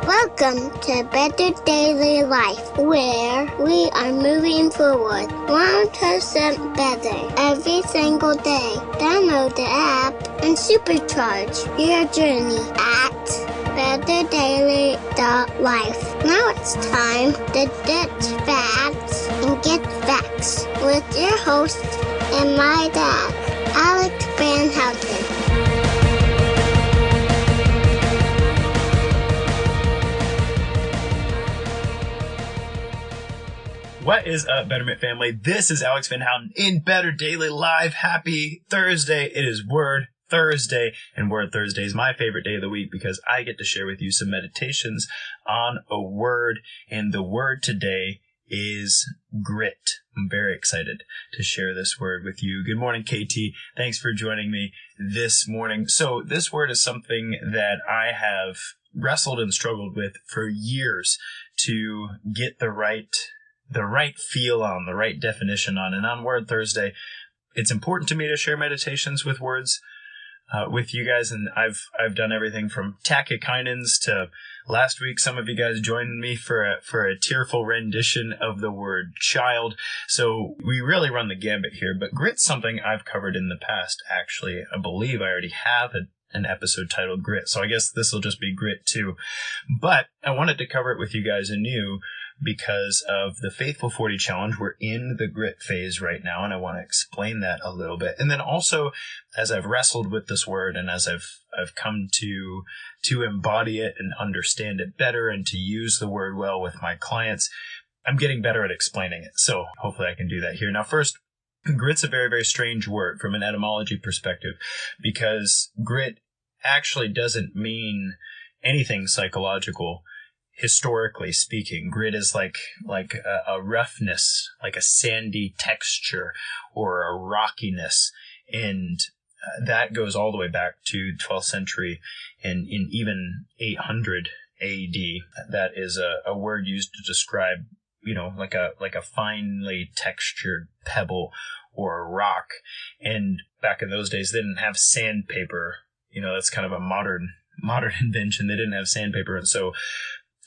Welcome to Better Daily Life, where we are moving forward 1% better every single day. Download the app and supercharge your journey at betterdaily.life. Now it's time to ditch facts and get facts with your host and my dad, Alex Van Houten. What is up, Betterment family? This is Alex Van Houten in Better Daily Live. Happy Thursday. It is Word Thursday, and Word Thursday is my favorite day of the week because I get to share with you some meditations on a word, and the word today is grit. I'm very excited to share this word with you. Good morning, KT. Thanks for joining me this morning. So this word is something that I have wrestled and struggled with for years to get the right feel on, the right definition on. And on Word Thursday, it's important to me to share meditations with words with you guys. And I've done everything from tachykindins to last week. Some of you guys joined me for a tearful rendition of the word child. So we really run the gambit here. But grit's something I've covered in the past. Actually, I believe I already have an episode titled Grit. So I guess this will just be Grit too. But I wanted to cover it with you guys anew because of the Faithful 40 Challenge. We're in the grit phase right now, and I want to explain that a little bit. And then also, as I've wrestled with this word and as I've come to embody it and understand it better and to use the word well with my clients, I'm getting better at explaining it. So hopefully I can do that here. Now, first, grit's a very, very strange word from an etymology perspective because grit actually doesn't mean anything psychological. Historically speaking, grit is like a roughness, like a sandy texture or a rockiness. And that goes all the way back to 12th century and in even 800 AD. That is a word used to describe, like a finely textured pebble or a rock. And back in those days, they didn't have sandpaper. That's kind of a modern invention. They didn't have sandpaper. And so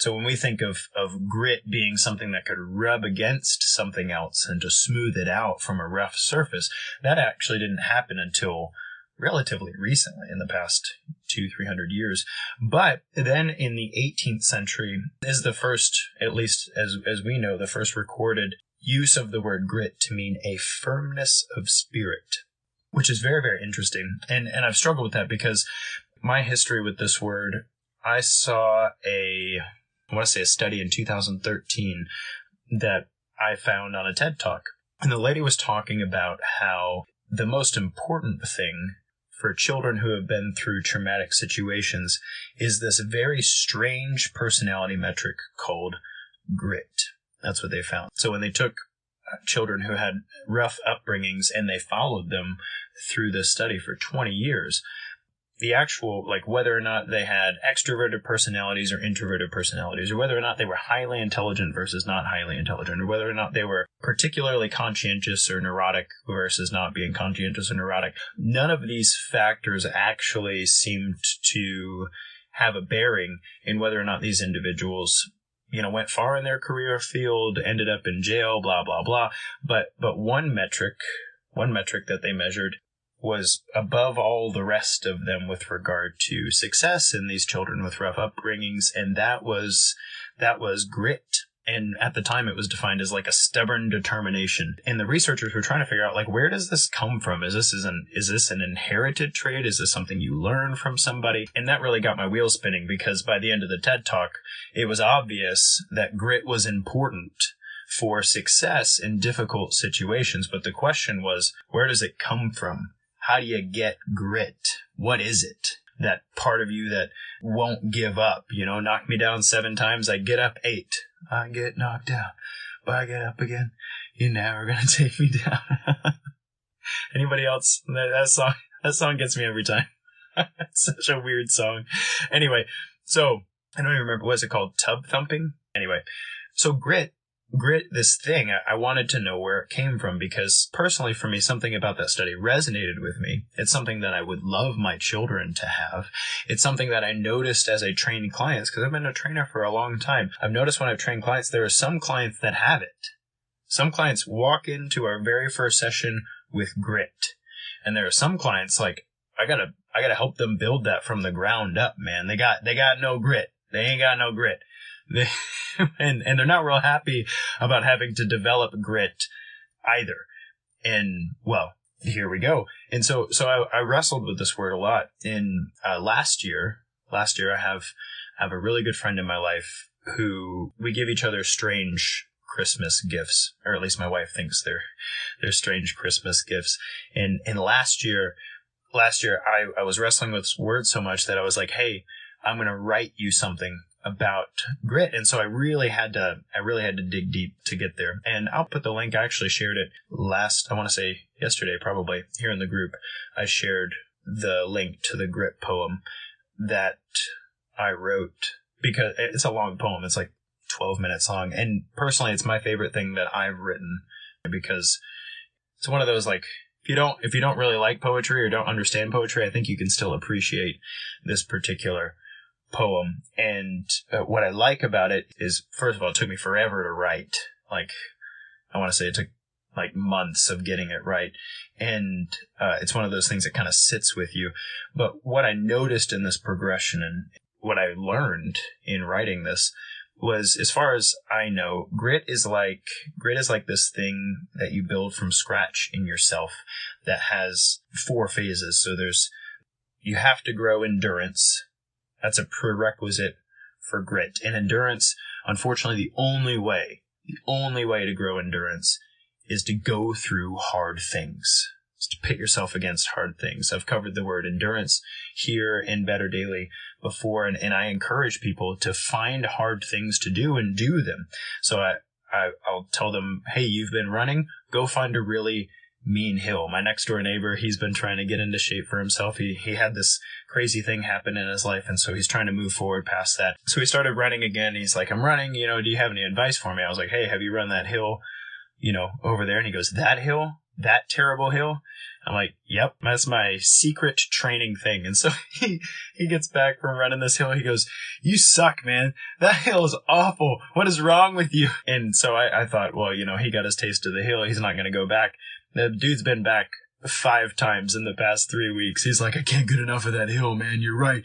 when we think of grit being something that could rub against something else and to smooth it out from a rough surface, that actually didn't happen until relatively recently, in the past 200-300 years. But then in the 18th century is the first, at least as we know, the first recorded use of the word grit to mean a firmness of spirit, which is very, very interesting. And I've struggled with that because my history with this word, I saw a study in 2013 that I found on a TED Talk. And the lady was talking about how the most important thing for children who have been through traumatic situations is this very strange personality metric called grit. That's what they found. So when they took children who had rough upbringings and they followed them through this study for 20 years, the actual, whether or not they had extroverted personalities or introverted personalities, or whether or not they were highly intelligent versus not highly intelligent, or whether or not they were particularly conscientious or neurotic versus not being conscientious or neurotic, none of these factors actually seemed to have a bearing in whether or not these individuals went far in their career field, ended up in jail, blah, blah, blah. But one metric that they measured was above all the rest of them with regard to success in these children with rough upbringings, and that was grit. And at the time, it was defined as a stubborn determination. And the researchers were trying to figure out, where does this come from? Is this an inherited trait? Is this something you learn from somebody? And that really got my wheels spinning because by the end of the TED Talk, it was obvious that grit was important for success in difficult situations. But the question was, where does it come from? How do you get grit? What is it? That part of you that won't give up. Knock me down 7 times, I get up 8. I get knocked down, but I get up again. You're never going to take me down. Anybody else? That song gets me every time. It's such a weird song. Anyway, so I don't even remember, what is it called? Tub thumping? Anyway, so grit grit, this thing, I wanted to know where it came from, because personally for me, something about that study resonated with me. It's something that I would love my children to have. It's something that I noticed as I trained clients, because I've been a trainer for a long time. I've noticed when I've trained clients, there are some clients that have it. Some clients walk into our very first session with grit. And there are some clients, like, I gotta help them build that from the ground up, man. They got no grit. They ain't got no grit. And they're not real happy about having to develop grit either. And, well, here we go. And so I wrestled with this word a lot. In last year I have a really good friend in my life who we give each other strange Christmas gifts, or at least my wife thinks they're strange Christmas gifts. And last year I was wrestling with this word so much that I was like, hey, I'm going to write you something about grit. And so I really had to dig deep to get there. And I'll put the link. I actually shared it I want to say yesterday, probably, here in the group. I shared the link to the grit poem that I wrote, because it's a long poem. It's like 12 minutes long. And personally, it's my favorite thing that I've written, because it's one of those, like, if you don't really like poetry or don't understand poetry, I think you can still appreciate this particular poem. And what I like about it is, first of all, it took me forever to write. Like, I want to say it took like months of getting it right. And it's one of those things that kind of sits with you. But what I noticed in this progression, and what I learned in writing this, was, as far as I know, grit is like this thing that you build from scratch in yourself that has 4 phases. So you have to grow endurance. That's a prerequisite for grit. And endurance, unfortunately, the only way to grow endurance is to go through hard things. It's to pit yourself against hard things. I've covered the word endurance here in Better Daily before, and I encourage people to find hard things to do and do them. So I'll tell them, hey, you've been running, go find a really mean hill. My next door neighbor, he's been trying to get into shape for himself. He had this crazy thing happen in his life, and so he's trying to move forward past that. So he started running again. He's like, I'm running, do you have any advice for me? I was like, hey, have you run that hill, over there? And he goes, that hill? That terrible hill? I'm like, yep, that's my secret training thing. And so he gets back from running this hill. He goes, you suck, man. That hill is awful. What is wrong with you? And so I thought, well, he got his taste of the hill. He's not going to go back. The dude's been back 5 times in the past 3 weeks. He's like, I can't get enough of that hill, man. You're right.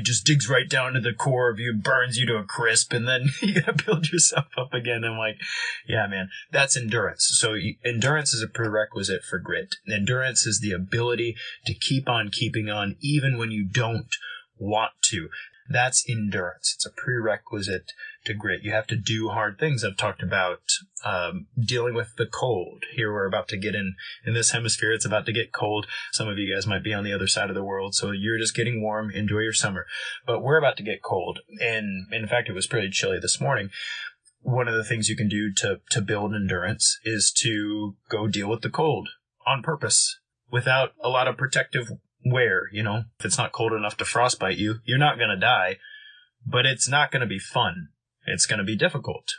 Just digs right down to the core of you, burns you to a crisp, and then you gotta build yourself up again. I'm like, yeah, man, that's endurance. So endurance is a prerequisite for grit. Endurance is the ability to keep on keeping on even when you don't want to. That's endurance. It's a prerequisite to grit. You have to do hard things. I've talked about dealing with the cold. Here we're about to get in this hemisphere. It's about to get cold. Some of you guys might be on the other side of the world, so you're just getting warm. Enjoy your summer. But we're about to get cold. And in fact, it was pretty chilly this morning. One of the things you can do to build endurance is to go deal with the cold on purpose without a lot of protective wear. If it's not cold enough to frostbite you, you're not going to die, but it's not going to be fun. It's going to be difficult.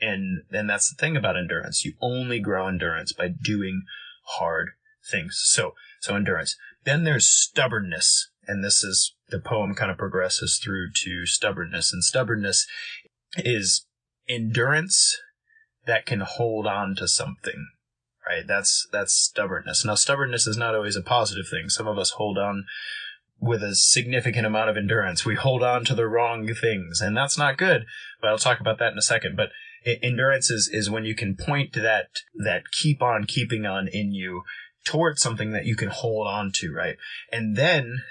And that's the thing about endurance. You only grow endurance by doing hard things. So endurance. Then there's stubbornness. And this is, the poem kind of progresses through to stubbornness. And stubbornness is endurance that can hold on to something. Right? That's stubbornness. Now, stubbornness is not always a positive thing. Some of us hold on with a significant amount of endurance. We hold on to the wrong things, and that's not good. But I'll talk about that in a second. But endurance is when you can point to that keep on keeping on in you towards something that you can hold on to, right? And then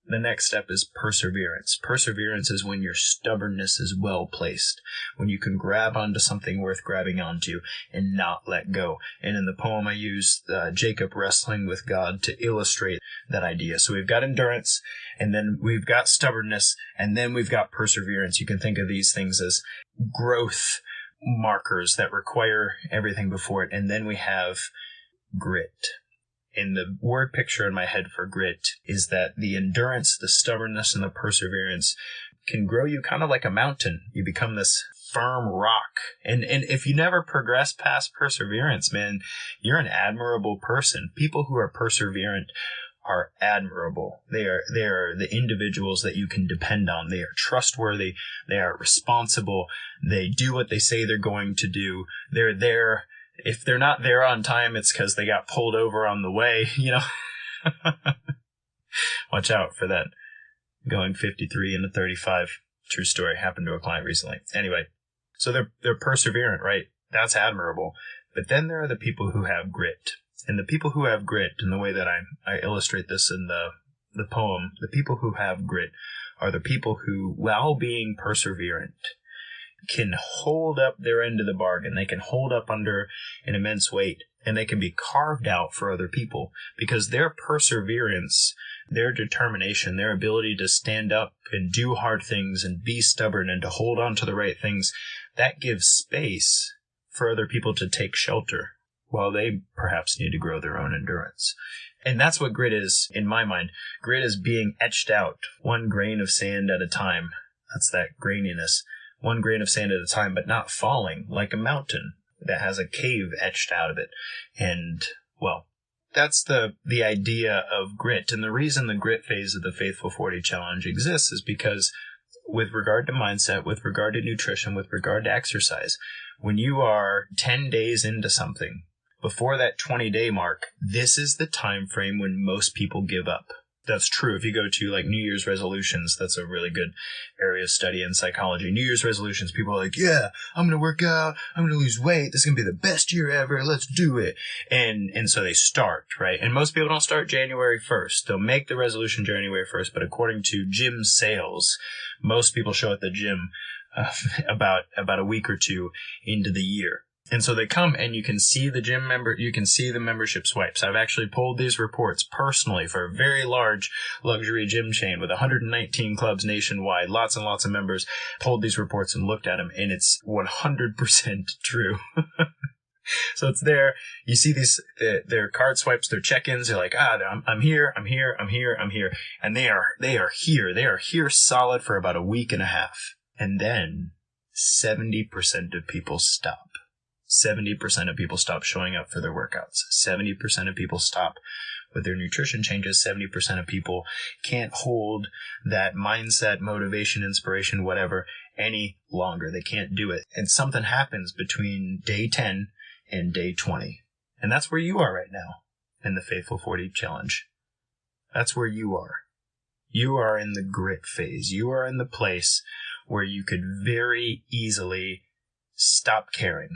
the next step is perseverance. Perseverance is when your stubbornness is well placed, when you can grab onto something worth grabbing onto and not let go. And in the poem, I use Jacob wrestling with God to illustrate that idea. So we've got endurance, and then we've got stubbornness, and then we've got perseverance. You can think of these things as growth markers that require everything before it. And then we have grit. And the word picture in my head for grit is that the endurance, the stubbornness, and the perseverance can grow you kind of like a mountain. You become this firm rock. And if you never progress past perseverance, man, you're an admirable person. People who are perseverant are admirable. They are the individuals that you can depend on. They are trustworthy. They are responsible. They do what they say they're going to do. They're there. If they're not there on time, it's because they got pulled over on the way, Watch out for that. Going 53 into 35. True story. Happened to a client recently. Anyway, so they're perseverant, right? That's admirable. But then there are the people who have grit. And the people who have grit, and the way that I illustrate this in the poem, the people who have grit are the people who, while being perseverant, can hold up their end of the bargain. They can hold up under an immense weight, and they can be carved out for other people because their perseverance, their determination, their ability to stand up and do hard things and be stubborn and to hold on to the right things, that gives space for other people to take shelter while they perhaps need to grow their own endurance. And that's what grit is in my mind. Grit is being etched out one grain of sand at a time. That's that graininess. One grain of sand at a time, but not falling like a mountain that has a cave etched out of it. And, well, that's the idea of grit. And the reason the grit phase of the Faithful 40 Challenge exists is because with regard to mindset, with regard to nutrition, with regard to exercise, when you are 10 days into something, before that 20-day mark, this is the time frame when most people give up. That's true. If you go to like New Year's resolutions, that's a really good area of study in psychology. New Year's resolutions, people are like, yeah, I'm going to work out. I'm going to lose weight. This is going to be the best year ever. Let's do it. And so they start, right? And most people don't start January 1st. They'll make the resolution January 1st. But according to gym sales, most people show at the gym about a week or two into the year. And so they come and you can see the gym member, you can see the membership swipes. I've actually pulled these reports personally for a very large luxury gym chain with 119 clubs nationwide, lots and lots of members, pulled these reports and looked at them, and it's 100% true. So it's there. You see these, their card swipes, their check-ins. They're like, I'm here. And they are here. They are here solid for about a week and a half. And then 70% of people stop. 70% of people stop showing up for their workouts. 70% of people stop with their nutrition changes. 70% of people can't hold that mindset, motivation, inspiration, whatever, any longer. They can't do it. And something happens between day 10 and day 20. And that's where you are right now in the Faithful 40 Challenge. That's where you are. You are in the grit phase. You are in the place where you could very easily stop caring.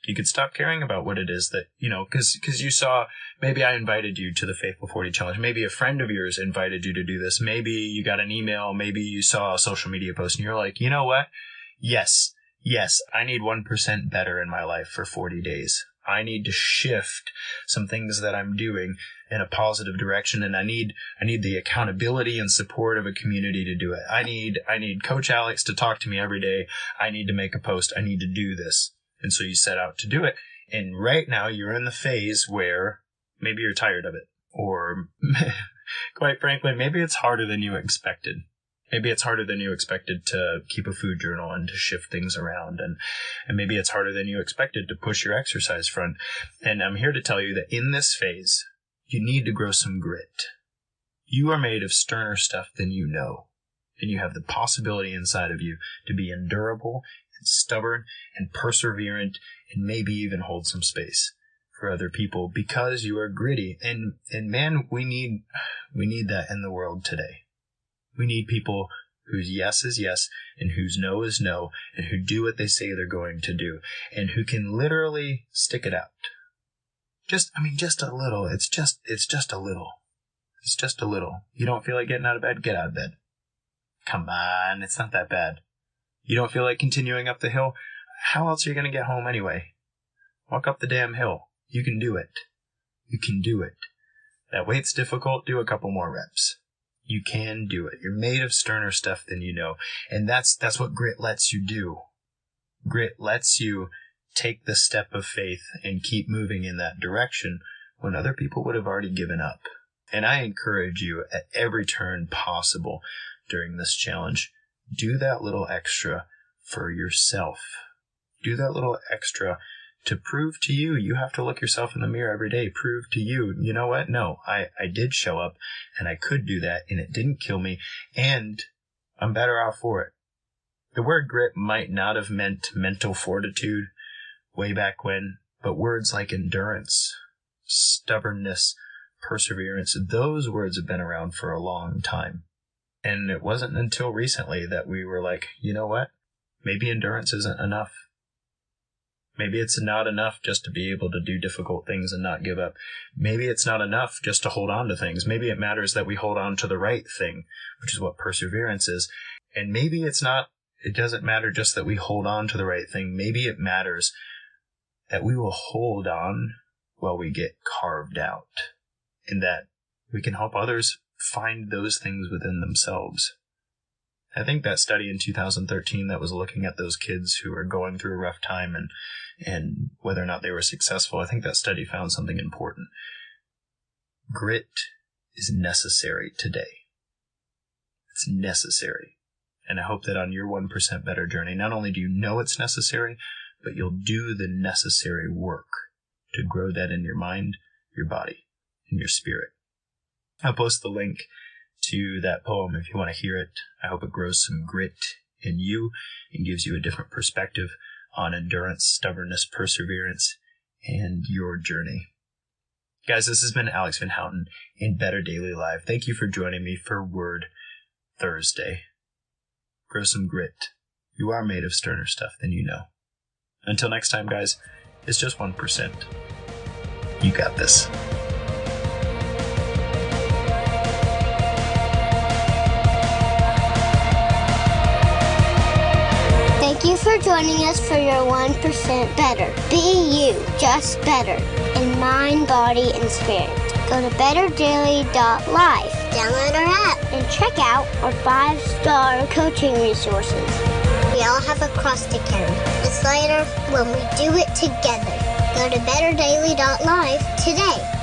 You could stop caring about what it is that, because you saw, maybe I invited you to the Faithful 40 Challenge. Maybe a friend of yours invited you to do this. Maybe you got an email. Maybe you saw a social media post and you're like, you know what? Yes, I need 1% better in my life for 40 days. I need to shift some things that I'm doing in a positive direction, and I need the accountability and support of a community to do it. I need Coach Alex to talk to me every day. I need to make a post. I need to do this. And so you set out to do it. And right now you're in the phase where maybe you're tired of it. Or quite frankly, maybe it's harder than you expected. Maybe it's harder than you expected to keep a food journal and to shift things around. And maybe it's harder than you expected to push your exercise front. And I'm here to tell you that in this phase, you need to grow some grit. You are made of sterner stuff than you know. And you have the possibility inside of you to be endurable and stubborn and perseverant and maybe even hold some space for other people because you are gritty. And man, we need that in the world today. We need people whose yes is yes and whose no is no and who do what they say they're going to do and who can literally stick it out. Just a little. It's just a little. It's just a little. You don't feel like getting out of bed? Get out of bed. Come on, it's not that bad. You don't feel like continuing up the hill? How else are you going to get home anyway? Walk up the damn hill. You can do it. You can do it. That weight's difficult. Do a couple more reps. You can do it. You're made of sterner stuff than you know. And that's what grit lets you do. Grit lets you take the step of faith and keep moving in that direction when other people would have already given up. And I encourage you at every turn possible during this challenge, do that little extra for yourself. Do that little extra to prove to you. You have to look yourself in the mirror every day. Prove to you, you know what? No, I did show up and I could do that and it didn't kill me and I'm better off for it. The word grit might not have meant mental fortitude way back when, but words like endurance, stubbornness, perseverance, those words have been around for a long time. And it wasn't until recently that we were like, you know what? Maybe endurance isn't enough. Maybe it's not enough just to be able to do difficult things and not give up. Maybe it's not enough just to hold on to things. Maybe it matters that we hold on to the right thing, which is what perseverance is. And maybe it doesn't matter just that we hold on to the right thing. Maybe it matters that we will hold on while we get carved out, and that we can help others find those things within themselves. I think that study in 2013 that was looking at those kids who were going through a rough time and whether or not they were successful, I think that study found something important. Grit is necessary today. It's necessary. And I hope that on your 1% better journey, not only do you know it's necessary, but you'll do the necessary work to grow that in your mind, your body, and your spirit. I'll post the link to that poem if you want to hear it. I hope it grows some grit in you and gives you a different perspective on endurance, stubbornness, perseverance, and your journey. Guys, this has been Alex Van Houten in Better Daily Life. Thank you for joining me for Word Thursday. Grow some grit. You are made of sterner stuff than you know. Until next time, guys, it's just 1%. You got this. Thank you for joining us for your 1% better. Be you, just better, in mind, body, and spirit. Go to betterdaily.life, download our app, and check out our 5-star coaching resources. We all have a cross to carry. It's lighter when we do it together. Go to betterdaily.life today.